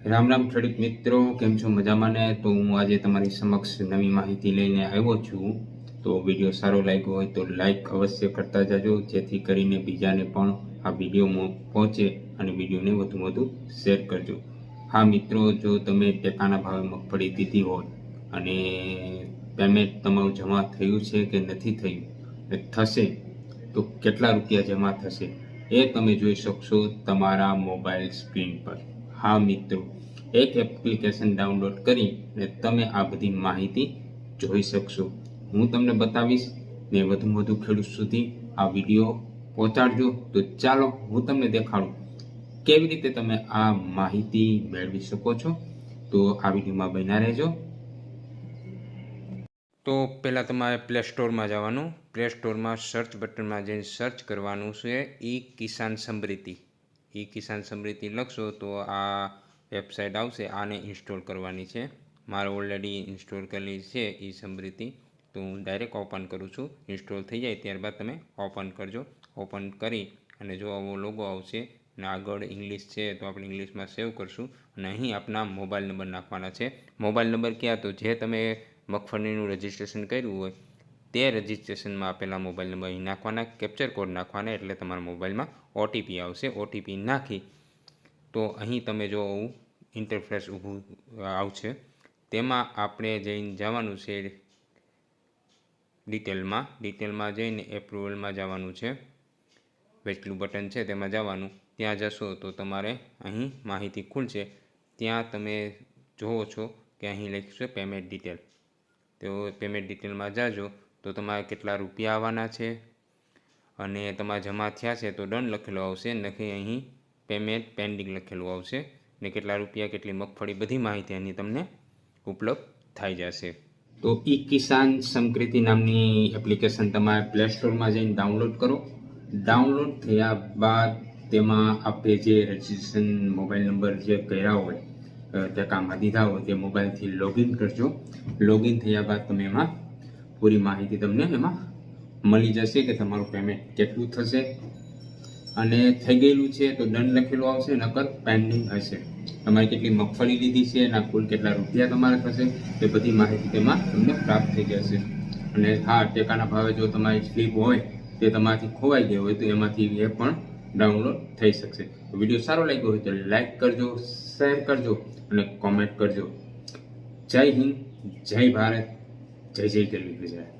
રામ રામ ખેડૂત મિત્રો, કેમ છો? મજામાં ને? તો હું આજે તમારી સમક્ષ નવી માહિતી લઈને આવ્યો છું. તો વિડીયો સારો લાગ્યો હોય તો લાઈક અવશ્ય કરતા જાજો, જેથી કરીને બીજાને પણ આ વિડીયોમાં પહોંચે અને વિડીયોને વધુ શેર કરજો. હા મિત્રો, જો તમે ટેકાના ભાવે મગફળી દીધી હોય અને પેમેન્ટ તમારું જમા થયું છે કે નથી થયું, થશે તો કેટલા રૂપિયા જમા થશે એ તમે જોઈ શકશો તમારા મોબાઈલ સ્ક્રીન પર. હા મિત્રો, એક એપ્લિકેશન ડાઉનલોડ કરીને તમે આ બધી માહિતી જોઈ શકશો. હું તમને બતાવીશ ને વધુ ખેડૂત સુધી આ વિડીયો પહોંચાડજો. તો ચાલો હું તમને દેખાડું કેવી રીતે તમે આ માહિતી મેળવી શકો છો. તો આ વિડીયોમાં બન્યા રહેજો. તો પહેલાં તમારે પ્લે સ્ટોરમાં જવાનું. પ્લે સ્ટોરમાં સર્ચ બટનમાં જઈને સર્ચ કરવાનું છે ઈ કિસાન સમૃદ્ધિ. ઈ કિસાન સમૃદ્ધિ લખશો તો આ વેબસાઇટ આવશે. આને ઇન્સ્ટોલ કરવાની છે. મારે ઓલરેડી ઇન્સ્ટોલ કરેલી છે ઈ સમૃદ્ધિ, તો હું ડાયરેક્ટ ઓપન કરું છું. ઇન્સ્ટોલ થઈ જાય ત્યારબાદ તમે ઓપન કરજો. ઓપન કરી અને જો આવો લોગો આવશે અને આગળ ઇંગ્લિશ છે તો આપણે ઇંગ્લિશમાં સેવ કરશું અને અહીં આપણા મોબાઈલ નંબર નાખવાના છે. મોબાઈલ નંબર ક્યાં? તો જે તમે મગફળીનું રજિસ્ટ્રેશન કર્યું હોય તે રજિસ્ટ્રેશનમાં આપેલા મોબાઈલ નંબર અહીં નાખવાના, કેપ્ચર કોડ નાખવાના, એટલે તમારા મોબાઈલમાં ઓટીપી આવશે. ઓટીપી નાખી તો અહીં તમે જો આવું ઇન્ટરફેસ ઊભું આવશે. તેમાં આપણે જઈને જવાનું છે ડિટેલમાં જઈને એપ્રુવલમાં જવાનું છે. વેચલું બટન છે તેમાં જવાનું. ત્યાં જશો તો તમારે અહીં માહિતી ખુલશે. ત્યાં તમે જોવો છો કે અહીં લખ્યું છે પેમેન્ટ ડિટેલ. તો પેમેન્ટ ડિટેલમાં જાજો તો તમારે કેટલા રૂપિયા આવવાના છે અને તમારા જમા થયા છે તો ડન લખેલું આવશે, નથી અહીં પેમેન્ટ પેન્ડિંગ લખેલું આવશે ને કેટલા રૂપિયા, કેટલી મગફળી, બધી માહિતી અહીં તમને ઉપલબ્ધ થઈ જશે. તો ઈ કિસાન સમૃદ્ધિ નામની એપ્લિકેશન તમારે પ્લે સ્ટોરમાં જઈને ડાઉનલોડ કરો. ડાઉનલોડ થયા બાદ તેમાં આપણે જે રજિસ્ટ્રેશન મોબાઈલ નંબર જે કર્યા હોય તે કામમાં દીધા હોય તે મોબાઈલથી લોગિન કરજો. લોગિન થયા બાદ તમે એમાં પૂરી માહિતી તમને એમાં મળી જશે કે તમારું પેમેન્ટ કેટલું થશે અને થઈ ગયેલું છે તો ડન લખેલું આવશે, નકર પેન્ડિંગ હશે. તમારે કેટલી મગફળી લીધી છે અને કુલ કેટલા રૂપિયા તમારે થશે એ બધી માહિતી તેમાં તમને પ્રાપ્ત થઈ જશે. અને હા, ટેકાના ભાવે જો તમારી સ્લીપ હોય તે તમારાથી ખોવાઈ ગઈ હોય તો એમાંથી એ પણ ડાઉનલોડ થઈ શકશે. વિડીયો સારો લાગ્યો હોય તો લાઈક કરજો, શેર કરજો અને કોમેન્ટ કરજો. જય હિન્દ, જય ભારત, જય જય ખેડૂત ગુજરાત.